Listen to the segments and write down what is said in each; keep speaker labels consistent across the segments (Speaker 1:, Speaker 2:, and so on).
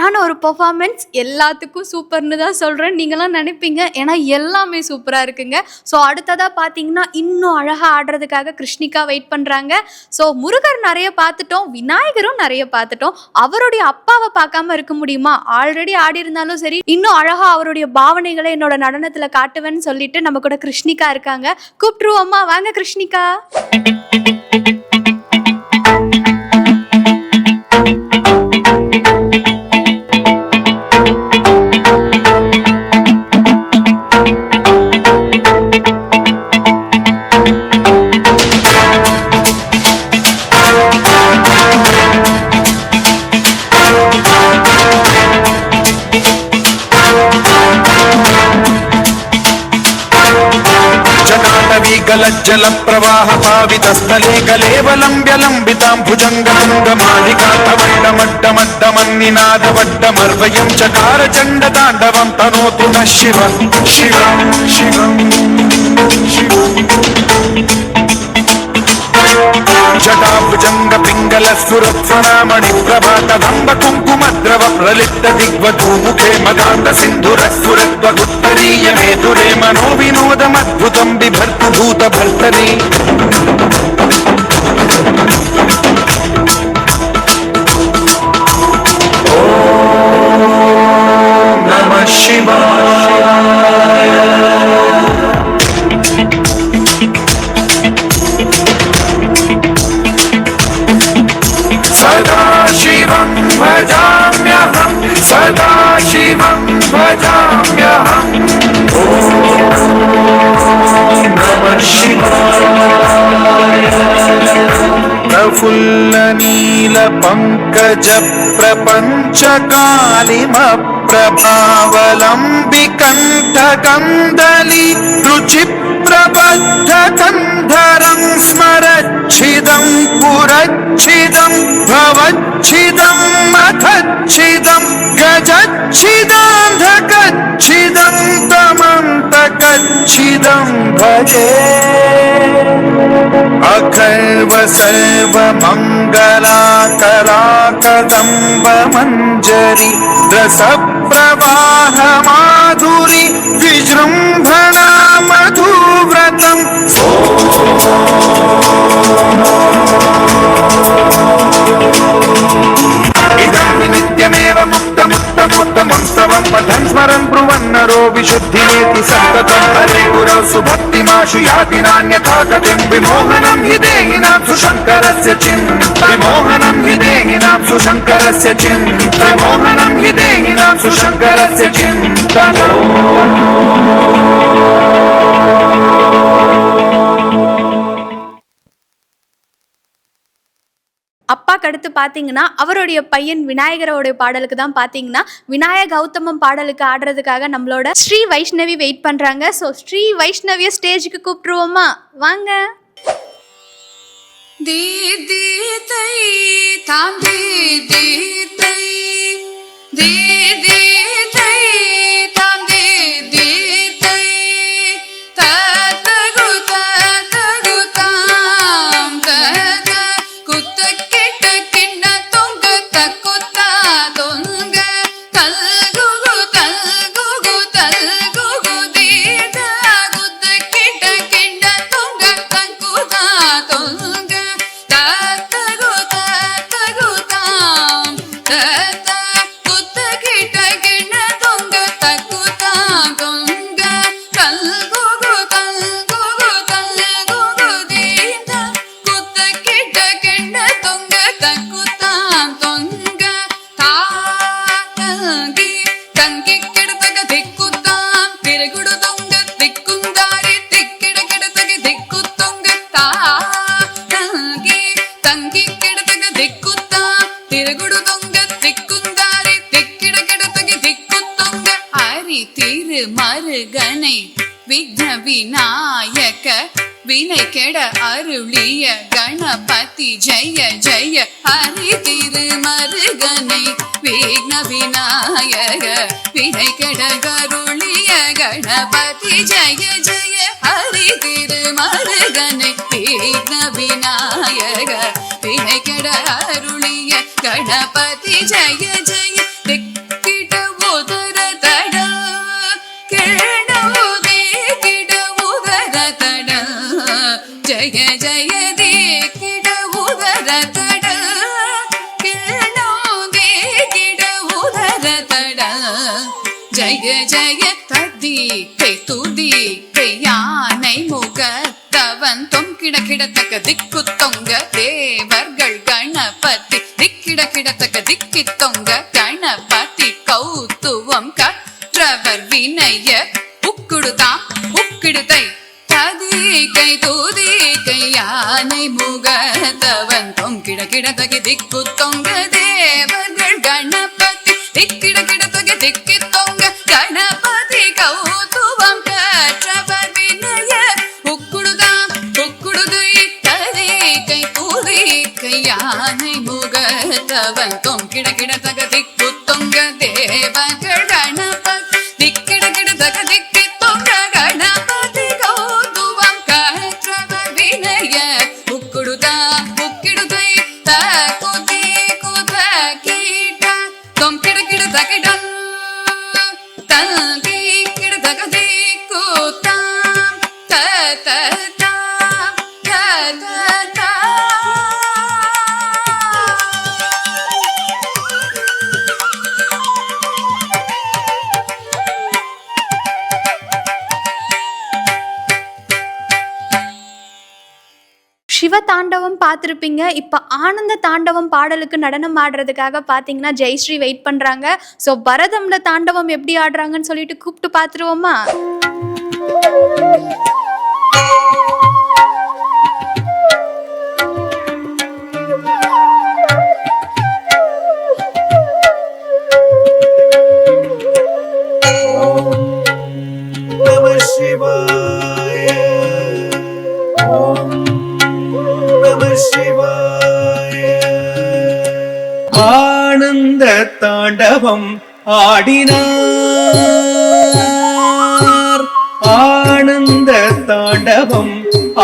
Speaker 1: சூப்பரான ஒரு பெர்ஃபார்மன்ஸ். எல்லாத்துக்கும் சூப்பர்னு தான் சொல்கிறேன். நீங்களாம் நினைப்பீங்க, ஏன்னா எல்லாமே சூப்பராக இருக்குங்க. ஸோ அடுத்ததாக பார்த்தீங்கன்னா இன்னும் அழகாக ஆடுறதுக்காக கிருஷ்ணிகா வெயிட் பண்ணுறாங்க. ஸோ முருகர் நிறைய பார்த்துட்டோம், விநாயகரும் நிறைய பார்த்துட்டோம். அவருடைய அப்பாவை பார்க்காம இருக்க முடியுமா? ஆல்ரெடி ஆடி இருந்தாலும் சரி, இன்னும் அழகாக அவருடைய பாவனைகளை என்னோட நடனத்தில் காட்டுவேன்னு சொல்லிட்டு நம்ம கூட கிருஷ்ணிகா இருக்காங்க. கூப்பிட்டுருவோம்மா, வாங்க கிருஷ்ணிகா.
Speaker 2: जल प्रवाह पावितस्थले कलेवलम्ब्य लम्बितां भुजङ्गमङ्गमण्डमड्डमड्डमन्निनादवड्डमर्वयं चकार चण्डताण्डवं तनोतु नः शिवं शिवं शिवं शिवं जटाभुजंग पिंगल सुरत्वनामणि प्रभातदम्ब कुङ्कुमद्रव प्रलिप्त दिग्वधूमुखे मदान्त सिन्धुरस्फुरत्वगुत्तरीय मेधुरे मनो विनोदमद्भुतं बिभर्तु भूतभर्तरि ॐ नमः शिवाय। सदाशिवं भजाम्यहं सदाशिवं भजाम्यहं ॐ नमः शिवाय। प्रफुल्लनीलपङ्कज प्रपञ्चकालिमप्रभावलम्बिकण्ठकन्दली रुचिप्रबद्धकन्धरं स्मरच्छिदं पुरच्छिदं भवच्छिदं मथच्छिदं गजच्छिदान्धकच्छिदं तमन्तकच्छिदं भजे अखर्व सर्वमङ्गलाकराकदम्ब मञ्जरी रसप्रवाह माधुरी विजृम्भणा मधुव्रतम् इदं नित्यमेव मुक्तमुत्तमोत्तमं पठन् स्मरन् ब्रुवन्नरो विशुद्धिमेति सन्ततं हरे गुरौ सुभक्तिमाशु याति नान्यथा गतिं विमोहनं हि देहिनां सुशङ्करस्य चिन्ता विमोहनं हि देहिनां सुशङ्करस्य चिन्ता विमोहनं हि देहिनां सुशङ्करस्य चिन्ता।
Speaker 1: அப்பாக்கு அடுத்து பார்த்தீங்கன்னா அவருடைய பையன் விநாயகரோடைய பாடலுக்கு தான் பார்த்தீங்கன்னா விநாயக கௌதமம் பாடலுக்கு ஆடுறதுக்காக நம்மளோட ஸ்ரீ வைஷ்ணவி வெயிட் பண்ணுறாங்க. ஸோ ஸ்ரீ வைஷ்ணவிய ஸ்டேஜுக்கு கூப்பிட்டுருவோமா, வாங்க.
Speaker 3: மருகனை விக்ன விநாயக வினை கெட அருளிய கணபதி ஜெய ஜெய ஹரி திருமருகனை விக்ன விநாயக வினை கெட அருளிய கணபதி ஜெய ஜெய ஹரி திருமருகனை விக்ன விநாயக வினை கெட அருளிய கணபதி ஜெய ஜெய ஜய ஜய தீக்கிட உதர தட கிழோகே கிட உதர தட ஜய ஜய ததீக்கை துதிக்கை யானை முகத்தவன் தொங்கிட கிடத்தக்க திக்கு தொங்க தேவர்கள் கணபதி திக்கிட கிடத்தக்க திக்கி தொங்க கணபதி கௌத்துவம் கற்றவர் வினய உக்குடுதாம் உக்கிடுதை ததீக்கை துதிக்கை யானை முகத்தவன் தொங்கிட கிடத்தக்க திக்கு தொங்க தேவர்கள் கணபதி திக்கிட கிடத்தக்க திக்கி தொங்க கணபதி கௌத்துவம் கற்றவர் வினய உக்குடுதாம் உக்குடுதை ததீக்கை துதிக்கை யானை முகத்தவன் தொங்கிட கிடத்தக்க திக்கு தொங்க தேவர்கள் கணபதி திக்கிட கிடத்தக்க திக்கி தொங்க கணபதி கௌத்துவம் கற்றவர் வினய உக்குடுதா உக்கிடுதை தகுதி குத கீட தொங்கிட கிடத்தக்கிடம் தகி கிடத்தகதி குதாம் தததாம் தததா
Speaker 1: சிவ தாண்டவம் பார்த்துருப்பீங்க. இப்போ ஆனந்த தாண்டவம் பாடலுக்கு நடனம் ஆடுறதுக்காக பார்த்தீங்கன்னா ஜெயஸ்ரீ வெயிட் பண்ணுறாங்க. ஸோ பரதம்ல தாண்டவம் எப்படி ஆடுறாங்கன்னு சொல்லிட்டு கூப்பிட்டு பார்த்துருவோமா?
Speaker 4: ஆனந்த தாண்டவம் ஆடினார், ஆனந்த தாண்டவம்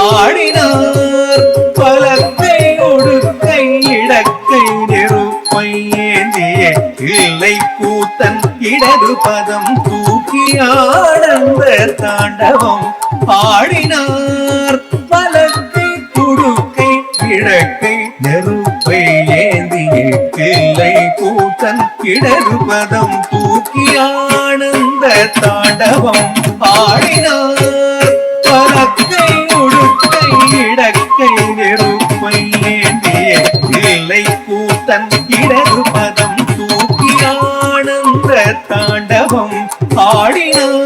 Speaker 4: ஆடினார். பலத்தை ஒடுக்கை இடக்கை நெருப்பை ஏந்திய இல்லை கூத்தன் இடது பதம் தூக்கி ஆனந்த தாண்டவம் ஆடினார். பலத்தை குடுக்கை இடக்கை நெருப்பை ஏந்திய இல்லை கூத்தன் இடது பதம் தூக்கி ஆனந்த தாண்டவம் ஆடினார். பலக்கை உடுக்கை இடக்கை நெருப்பை ஏந்திய இல்லை கூத்தன் இடது பதம் தூக்கி ஆனந்த தாண்டவம் ஆடினார்.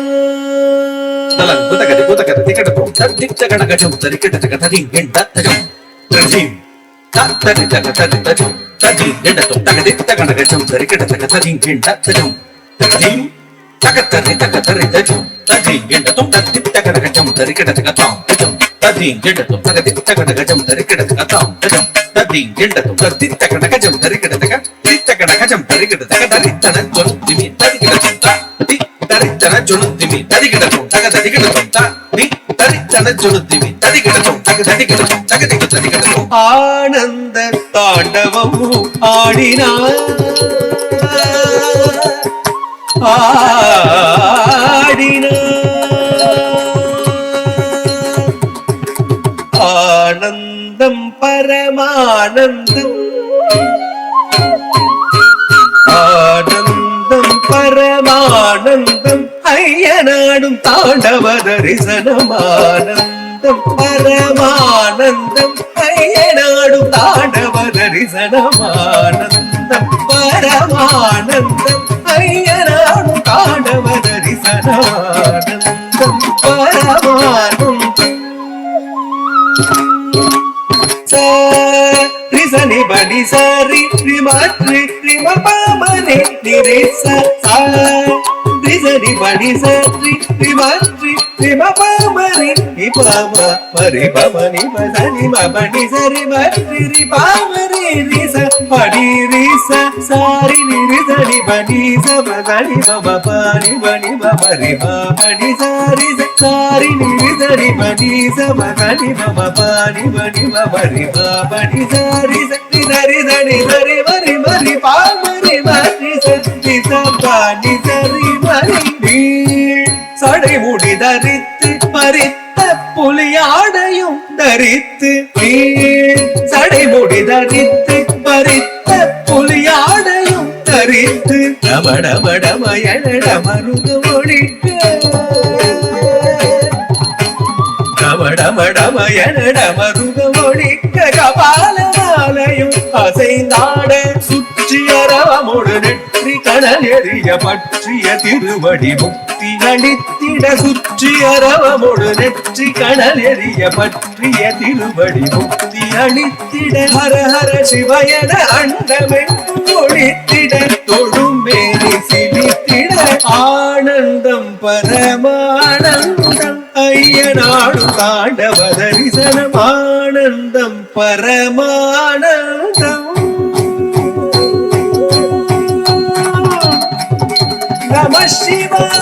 Speaker 4: ஆனந்த தாண்டவம் ஆடினார், ஆனந்தம் பரமானந்தம், ஆனந்தம் பரமானந்தம் ஐயனாடும் தாண்டவ தரிசனமானந்தம் பரமானந்தம் ஐயனாடும் தாண்டவ தரிசனமானந்தம் பரமானந்தம் ஐயனாடும் தாண்டவ தரிசனமானந்தம் பரமானந்தம். சரி படி சரி ரிமத்ரி ரிமபமனே நிரேச சரி படி சரி ரிமத்ரி ரிமபமனே நிபம மரி பமனி பதனி மபனி சரி மத்ரி ரிபமரி ரிச படி ரிச சாரி நிரிசரி படி சபதனி பபபனி பனி பபரி பபனி சாரி சாரி நிரிசரி படி சபதனி பபபனி பனி பபரி பபனி சாரி சரி சரி சரி சரி மரி மரி பாமரி மரி சரி சபானி சரி மரி சடை முடி தரித்து பறித்த புலியாடையும் தரித்து சடைமுடி தரித்து பறித்த புலியாடையும் தரித்து டமடமடமயனடமருக ஒழிக்க டமடமடமயனடமருக ஒழிக்க கபாலமாலையும் அசைந்தாட சுற்றியரவமுடு நெற்றி கணல் எறிய பற்றிய திருவடி முக்தி அளித்திட சுற்றியரவமுடு நெற்றி கணல் எறிய பற்றிய திருவடி முக்தி அளித்திட ஹர ஹர சிவயன அண்டமெங்கும் ஒழித்திட தொழும் மேனி சிலித்திட ஆனந்தம் பரமானந்தம் ஐயனாடும் தாண்டவ தரிசனம் ஆனந்தம் பரமானந்தம் நம சிவாய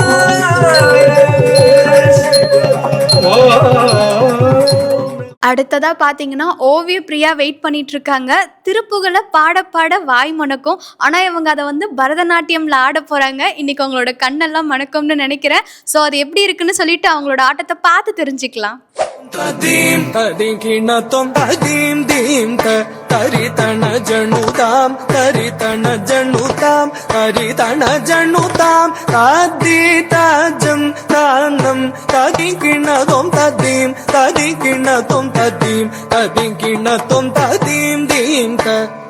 Speaker 1: அடுத்ததா பாத்தீங்கன்னா ஓவிய பிரியா வெயிட் பண்ணிட்டு இருக்காங்க. திருப்புகளை பாட பாட வாய் மணக்கும். ஆனா இவங்க அதை வந்து பரதநாட்டியம்ல ஆட போறாங்க. இன்னைக்கு அவங்களோட கண்ணெல்லாம் மணக்கும்னு நினைக்கிறேன். ஸோ அது எப்படி இருக்குன்னு சொல்லிட்டு அவங்களோட ஆட்டத்தை பார்த்து தெரிஞ்சுக்கலாம்.
Speaker 5: ததீம் ததிகிணத்தொம் ததீம் தீம் தரிதன ஜணுதாம் தரிதன ஜணுதாம் தரிதன ஜணுதாம் ததிதஜம் தானம் ததிகிணதொம் ததீம் ததிகிணதொம் ததீம் ததிகிணதொம் ததீம் தீம்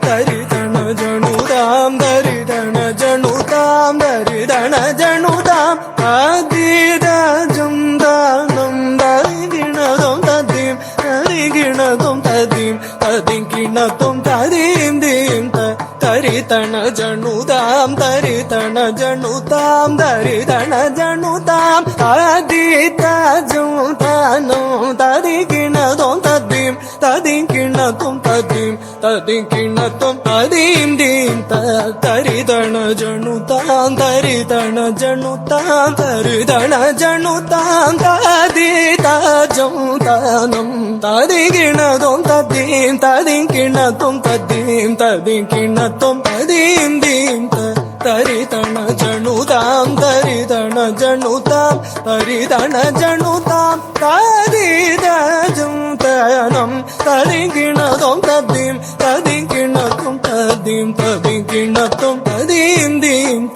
Speaker 5: தரிதன ஜணுதாம் தரிதன ஜணுதாம் தரிதன ஜணுதாம் ததிதஜம் தானம் ததிகிணதொம் ததீம் ததிகிணதொம் ததீம் ததிகிணதொம் ததீம் தீம் தரிதன ஜணுதாம் தரிதன ஜணுதாம் தரிதன ஜணுதாம் ததிதஜம் தானம் ததிகிணதொம் ததீம் ததிகிணதொம் ததீம் ததிகிணதொம் ததீம் தீம் தரிதன ஜணுதாம் தரிதன ஜணுதாம் தரிதன ஜணுதாம் ததிதஜம் தானம் ததிகிணதொம் ததீம் ததிகிணதொம் ததீம் ததிகிணதொம் ததீம் தீம் தரிதன ஜணுதாம் தரிதன ஜணுதாம் தரிதன ஜணுதாம் ததிதஜம் தானம் ததிகிணதொம் ததீம் ததிகிணதொம் ததீம் ததிகிணதொம் ததீம் தீம்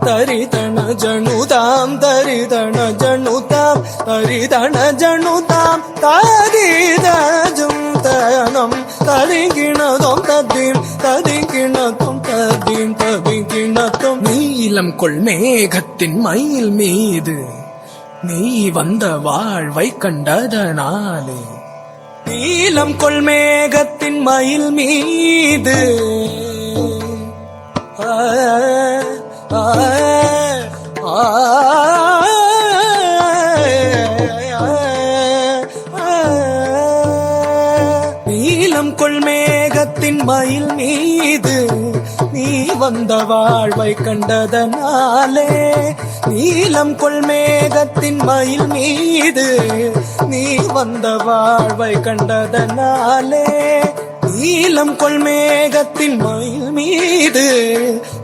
Speaker 5: தரிதன ஜணுதாம் தரிதன ஜணுதாம் தரிதன ஜணுதாம் ததிதஜம் தானம் ததிகிணதொம் ததீம் ததிகிணதொம் ததீம் ததிகிணதொம்
Speaker 6: நீலம் கொள் மேகத்தின் மயில் மீது நீ வந்த வாழ்வை கண்டதனாலே
Speaker 5: நீலம் கொள் மேகத்தின் மயில் மீது நீலம் கொள் மேகத்தின் மயில் மீது நீ வந்த வாழ்வை கண்டதனாலே நீலம் கொள் மேகத்தின் மயில் மீது நீ வந்த வாழ்வை கண்டதனாலே நீலம் கொள் மேகத்தின் மயில் மீது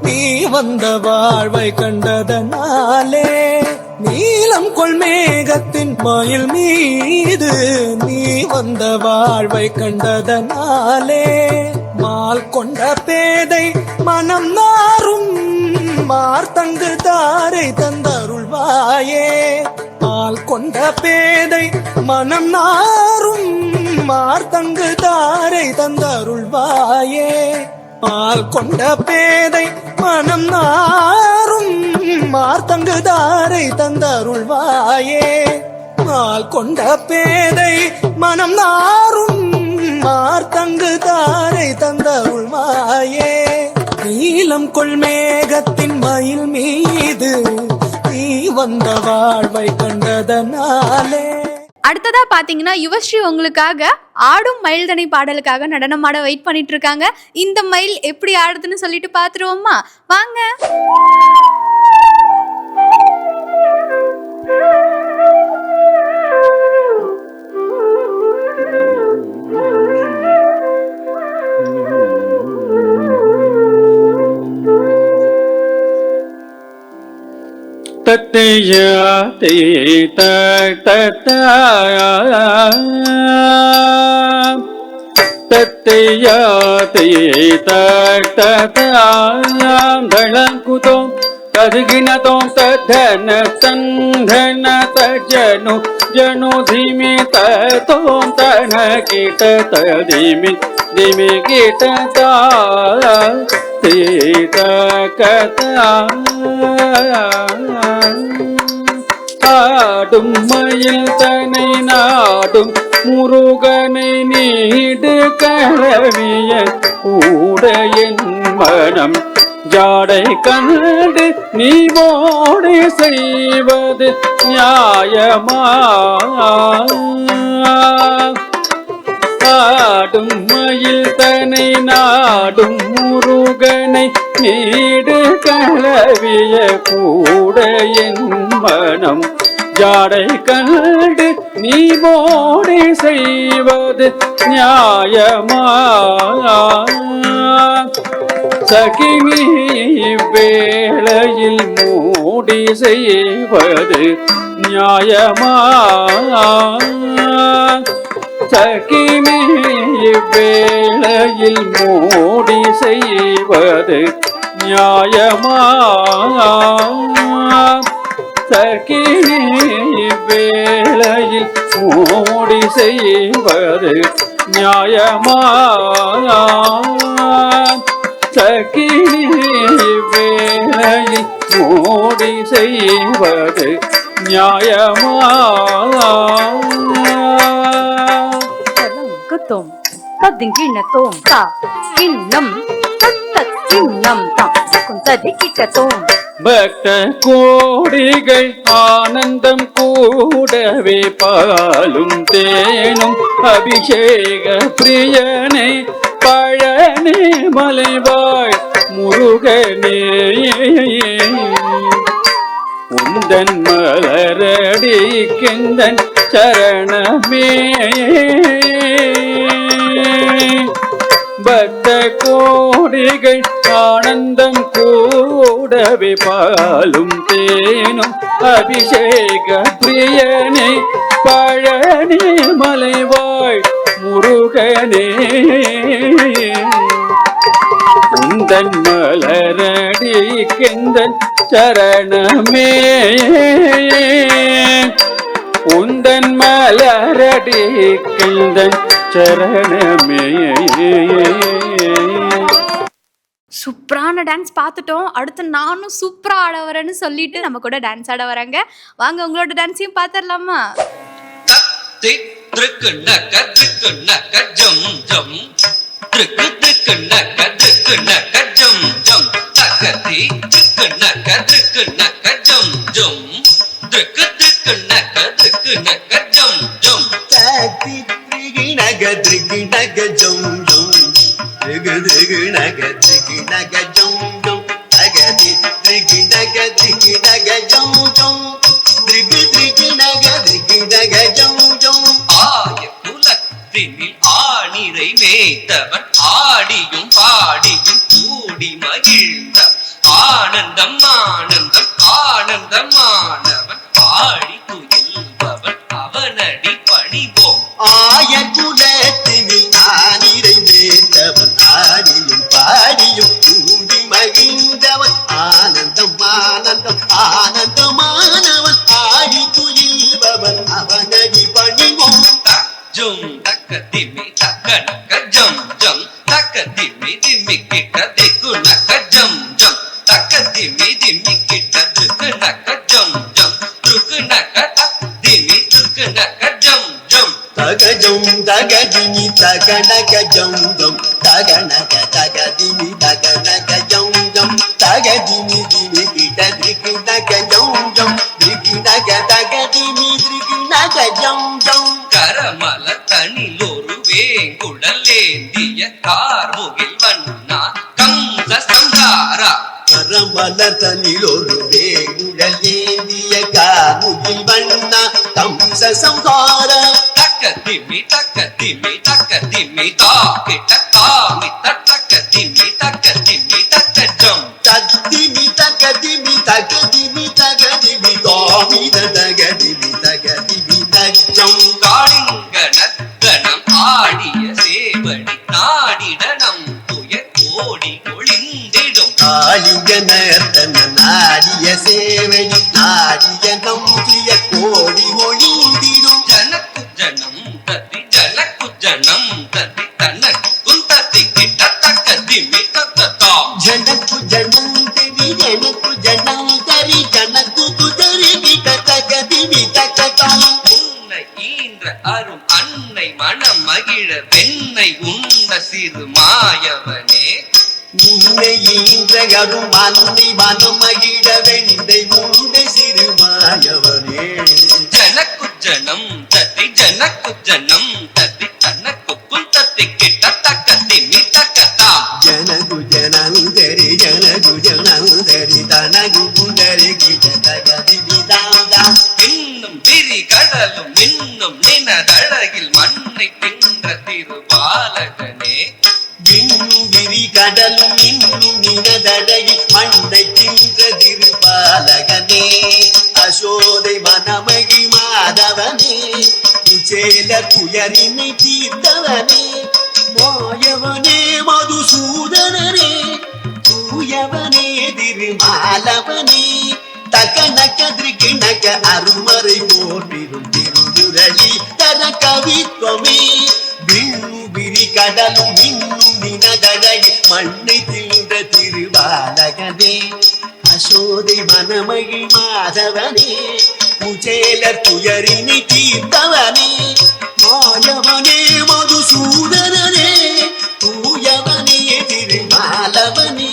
Speaker 5: நீ வந்த வாழ்வை கண்டதனாலே நீலம் கொள் மேகத்தின் மயில் மீது நீ வந்த வாழ்வை கண்டதனாலே மால் கொண்ட பேதை மனம் நாரும் மார்த்தங்கு தாரை தந்தருள்வாயே மால் கொண்ட பேதை மனம் நாரும் மார்த்தங்கு தாரை தந்தருள்வாயே மால் கொண்ட பேதை மனம் நாரும் மார்த்தங்கு தாரை தந்தருள்வாயே மால் கொண்ட பேதை மனம் நாரும் மார்த்தங்கு தாரை தந்தருள்வாயே நீலம் கொள் மேகத்தின் மயில் மீது நீ வந்த வாழ்வை கண்டதனாலே.
Speaker 1: அடுத்ததா பாத்தீங்கன்னா யுவஸ்ரீ உங்களுக்காக ஆடும் மயில்தனை பாடலுக்காக நடனமாட வெயிட் பண்ணிட்டு இருக்காங்க. இந்த மயில் எப்படி ஆடுதுன்னு சொல்லிட்டு பாத்துருவோமா? வாங்க.
Speaker 7: தத்தையா தே தத்தா தத்தையா தே தத்தாம் தளங்குதோம் ததுகினதோம் ததன சந்தன தஜனு ஜனு திமி தோம் தன கீட்ட ததிமி திமி கீட்ட தா தீத கதா ஆடும் மயில் தனை நாடும் முருகனை நீடு கலவிய ஊடையன் மனம் ஜாடை கண்டு நீ மோடி செய்வது நியாயமா ஆடும் மயில் தனை நாடும் முருகனை நீடு கலவிய கூட என் மனம் ஜாடை கண்டு நீ மோடி செய்வது நியாயமா சகினி வேளையில் மூடி செய்வது நியாயமா சகினி வேளையில் மூடி செய்வது நியாயமா சகினி வேளையில் மூடி செய்வது நியாயமா சகினி வேளையில் மூடி செய்வது நியாயமா
Speaker 8: தோம் ததிங்கிணத்தோம் தா கிண்ணம் தத்தத்தின்னம் தாம் குந்ததி கிட்டத்தோம்
Speaker 7: பக்த கோடிகள் ஆனந்தம் கூடவே பாலும் தேனும் அபிஷேக பிரியனை பழனி மலைவாழ் முருகனே உந்தன் மலரடி கிந்தன் சரணமே பக்த கோடிகள் ஆனந்தம் கூடவே பாலும் தேனும் அபிஷேக பிரியனே பழனி மலைவாழ் முருகனே உந்தன் மலரடி கிந்தன் சரணமே உந்தன் மலரடி கிந்தன் சரணமே.
Speaker 1: சூப்பரான டான்ஸ் பார்த்துட்டோம். அடுத்து நானும் சூப்பரா ஆட வரேன்னு சொல்லிட்டு நம்ம கூட டான்ஸ் ஆட வராங்க. வாங்க உங்களோட டான்ஸையும் பார்த்துடலாமா?
Speaker 9: திருக்கு நக்க திருக்கு நக்க ஜம் ஜம் திருக்கு திருக்கு நக்க திருக்கு நக்க ஜம் ஜம் தக்கதி திருக்கு நக்க திருக்கு நக்க ஜம் ஜம் திருக்கு திருக்கு நக்க திருக்கு நக்க ஜம் ஜம்
Speaker 4: தத்தி திரிகி நக திரிகி நக ஜம் ஜம் திரிகு திரிகு நக திரிகி நக ஜம் ஜம் தகதி திரிகி நக திரிகி நக ஜம் ஜம் திரிகு திரிகி நக திரிகி நக ஜம் ஜம்
Speaker 9: ஆயகுலத்தினில் ஆணிரை மேய்த்தவன் ஆடியும் பாடியும் கூடி மகிழ்ந்தவன் ஆனந்தம் ஆனந்தம் ஆனந்தமானவன் ஆடி துயில்பவன் அவனடி பணிவோம்
Speaker 4: ஆயகுலத்தினில் ஆணிரை மேய்த்தவன் ஆடியும் பாடியும் கூடி மகிழ்ந்தவன் ஆனந்தம் ஆனந்தம் ஆனந்தமானவன் ஆடி துயில்பவன் அவனடி பணிவோம்
Speaker 9: ஜும் தக்க திம்மி தக்க நக்க ஜம் ஜம் தக்க திம்மி திம்மி கிட்ட திக்கு நக்க ஜம் ஜம் தக்க திம்மி திம்மி கிட்ட திக்கு நக்க ஜம் ஜம் ருக்கு நக்க தக் திம்மி திக்கு நக்க ஜம் ஜம்
Speaker 4: தகஜம் தகதினி தகனக ஜம் ஜம் தகனக தகதினி தகனக ஜம் ஜம் தகதினி தினி கிட்ட திக்கு நக ஜம் ஜம் திக்கு நக தகதினி திக்கு நக ஜம் ஜம்
Speaker 9: கரமல தனிலொரு வேங்குடலேந்திய கார்முகில் வண்ணா கம்ச சம்ஹாரா
Speaker 4: கரமல தனிலொரு வேங்குடல் ஏந்திய கார்முகில் வண்ணா கம்ச சம்ஹார
Speaker 9: தக்க திம்மி தக்க திம்மி தக்க திம்மி தாக்கிட்ட காமி தக்க திம்மி தக்க திம்மி தக்க ஜம்
Speaker 4: தத்திமி தகதிமி தகதிமி தகதிமி தாமித தகதிமி தகதிமி தஜம்
Speaker 9: காளிங்க நர்த்தனம் ஆடிய சேவடி நாடிடனம் துயர் கோடி ஒளிந்திடும்
Speaker 4: காளிங்க நர்த்தன நாடிய சேவடி நாடிய நம்பிய கோடி ஒளிந்திடும்
Speaker 9: ஜனக்கு ஜனம் தத்தி ஜனக்கு ஜனம் தத்தி தனக்கும் தத்தி கிட்ட தக்க திமி தத்ததாம்
Speaker 4: ஜனக்கு ஜனம் தெரி ஜனக்கு ஜனம் தரி ஜனக்கு குதரி கிட்ட தகதிமி தகதாம்
Speaker 9: உன்னை ஈன்ற அரும் அன்னை மனம் மகிழ வெண்ணை உண்ட சிறு மாயவனே
Speaker 4: உன்னை ஈன்றகரும் அன்னை மனம் மகிழ வெண்ணை உண்ட சிறுமாயவனே
Speaker 9: ஜனக்கு ஜனம் தத்தி ஜனக்கு ஜனம் தத்தி தனக்கும் தத்தி கிட்ட தக்க திமி தக்கதாம்
Speaker 4: ஜனகு ஜனந்தரி தனகு குந்தரி கிட்ட தகதிமி தாம்
Speaker 9: இன்னும் விரி கடலும் இன்னும் நினதழகில் மண்ணை தின்ற திருபாலகனே
Speaker 4: இன்னும் விரி கடலும் இன்னும் நினதழகி மண்ணை தின்ற திருபாலகனே அசோதை மனமகி மாதவனே குச்சேல துயரினை தீர்த்தவனே மாயவனே மதுசூதனரே தூயவனே திருமாலவனே தகனக திருக்கிணக அருமறை போற்றிடும் திருமுரளி தர கவித்வமே விரி கடலும் இன்னும் நினதழகி மண்ணை தின்ற திருபாலகனே அசோதை மனமகி மாதவனே குச்சேலர் துயரினை தீர்த்தவனே மாயவனே மதுசூதனரே தூயவனே திருமாலவனே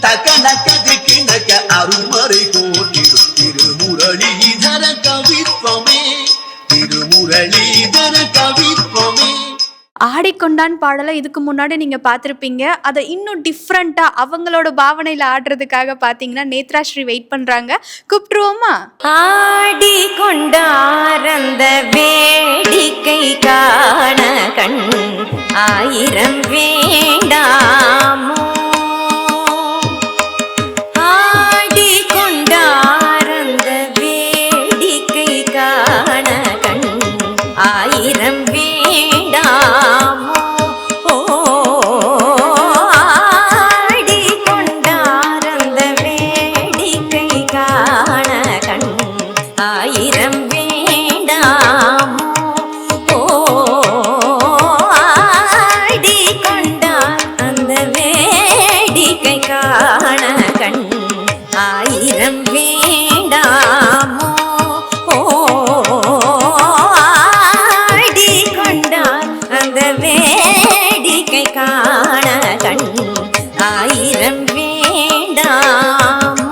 Speaker 4: தகனக திருக்கிணக அருமறை போற்றிடும் திருமுரளிதர கவித்வமே திருமுரளிதர கவித்வமே.
Speaker 1: ஆடிக்கொண்டான் பாடலை இதுக்கு முன்னாடி நீங்க பார்த்திருப்பீங்க. அதை இன்னும் டிஃப்ரெண்டா அவங்களோட பாவனையில ஆடுறதுக்காக பாத்தீங்கன்னா நேத்ராஸ்ரீ வெயிட் பண்றாங்க. கூப்பிட்டுருவோமா?
Speaker 8: ஆடிக்கொண்டாரந்த வேடிக்கை காண கண் ஆயிரம் வேண்டாமோ ஆடிக்கொண்டாரந்த வேடிக்கை காண கண் ஆயிரம் வேண்டாமோ ஆடிக்கொண்டாரந்த வேடிக்கை காண கண் ஆயிரம் வேண்டாமோ ஆடிக்கொண்டார் அந்த வேடிக்கை காண கண் ஆயிரம் வேண்டாமோ ஆடிக்கொண்டார் அந்த வேடிக்கை காண கண் ஆயிரம் வேண்டாமோ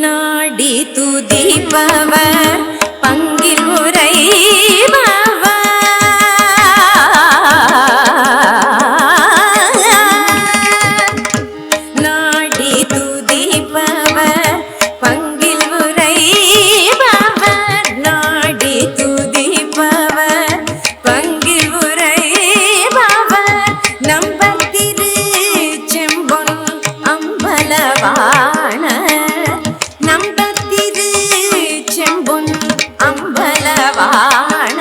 Speaker 8: நாடி துதிப்பவர் பங்கில் உரைபவர் நாடி துதிப்பவர் பங்கில் உரைபவர் நாடி துதிப்பவர் பங்கில் உரைபவர் நம்பர் திரு செம்பொன் அம்பலவாண நம்பர் திரு செம்பொன் அம்பலவாண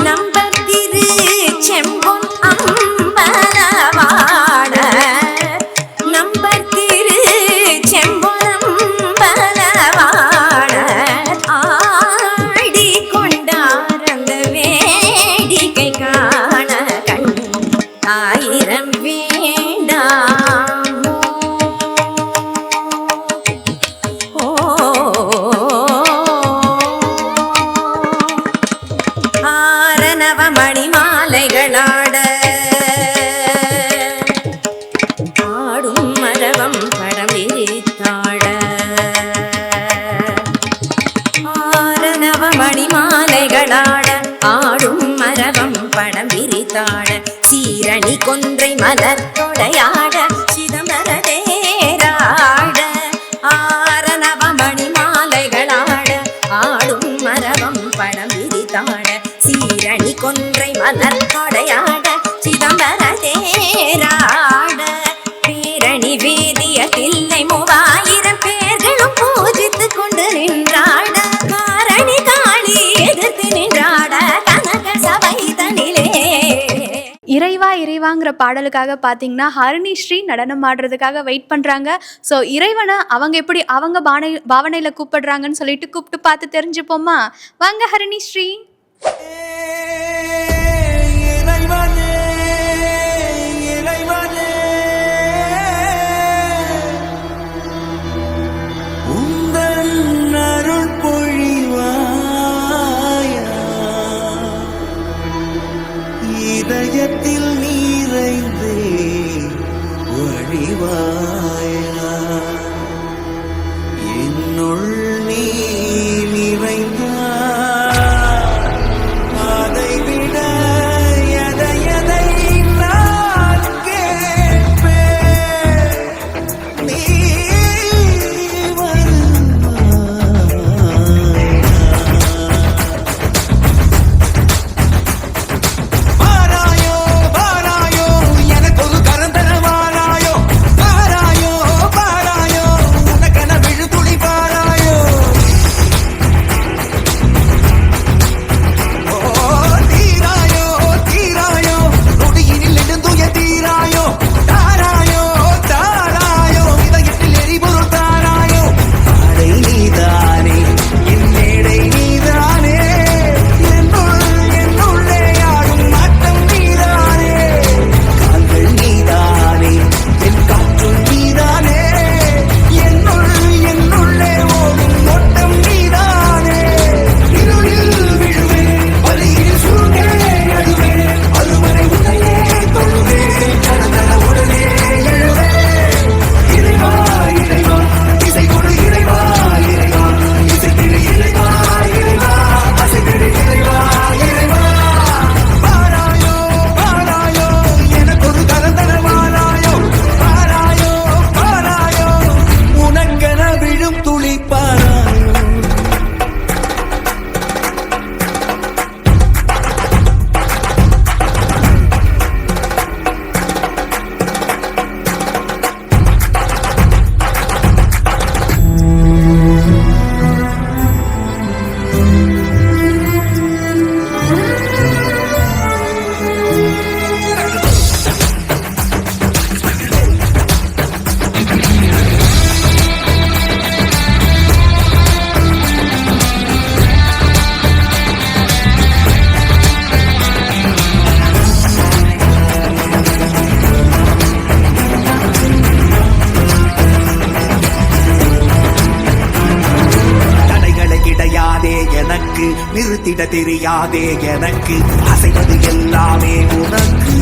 Speaker 8: நம்பர் திரு செம்பொன் அம்பலவாண நம்பர் திரு செம்பொன் அம்பலவாண ஆடிக்கொண்டார் அந்த வேடிக்கை காண கண் ஆயிரம் வேண்டாமோ ஆரணவ மணிமாலைகளாட ஆடும் மரவம் படம் விரித்தாட ஆரணவ மணிமாலைகளாட ஆடும் மரவம் படம் விரித்தாட சீரணி கொன்றை மலர் கொடையாட சிதம்பர தேராட ஆரணவ மணிமாலைகளாட மலர் கொடையாட சிதம்பர தேராட பேரணி வேதிய தில்லை 3000 பேர்களும் பூஜித்துக் கொண்டு நின்றாட காரணி காளி எதிர்த்து நின்றாட கனக சபை தனிலே.
Speaker 1: இறைவா இறைவாங்கிற பாடலுக்காக பார்த்தீங்கன்னா ஹரிணி ஸ்ரீ நடனம் ஆடுறதுக்காக வெயிட் பண்ணுறாங்க. ஸோ இறைவனை அவங்க எப்படி அவங்க பாவனையில் கூப்பிடுறாங்கன்னு சொல்லிட்டு கூப்பிட்டு பார்த்து தெரிஞ்சுப்போமா? வாங்க ஹரிணி ஸ்ரீ.
Speaker 5: இறைவனே, இறைவனே, உந்தன் அருள் பொழிவாயா, இதயத்தில் நீரைந்தே வழிவாயா, என்னுள் நீ நிறைந்தாய், அதை விட எதை எதை நான் கேட்பேன், நீ வாராயோ வாராயோ எனக்கு ஒரு கரந்தன வாராயோ, வாராயோ வாராயோ உனக்கென விழுதுளி வாராயோ, ஓ தீராயோ தீராயோ நொடியினில் நெடுந்துய தீராயோ, தாராயோ தாராயோ இதயத்தில் எரிபொருள் தாராயோ, ஆடை நீதானே என் மேடை நீதானே, என்னுள்ளே ஆடும் ஆட்டம் நீதானே, கால்கள் நீதானே என் காற்றும் நீதானே, என்னுள்ளே ஓடும் ஓட்டம் நீதானே, இருளில் விழுவேன் வலியில் சுருங்கே அழுவேன், அருமறை உன்னையே தொழுவேன், கடந்தன உடனே எழுவேன், இறைவா இறைவா இசை கொடு இறைவா இறைவா, இசை திரு இறைவா இறைவா, அசை திரு இறைவா இறைவா, வாராயோ வாராயோ எனக்கொரு கலந்தன வாராயோ, வாராயோ வாராயோ உனக்கென விழும் துளி பாராயோ. தடைகளை கிடையாதே எனக்கு, நிறுத்திட தெரியாதே எனக்கு, அசைவது எல்லாமே உனக்கு.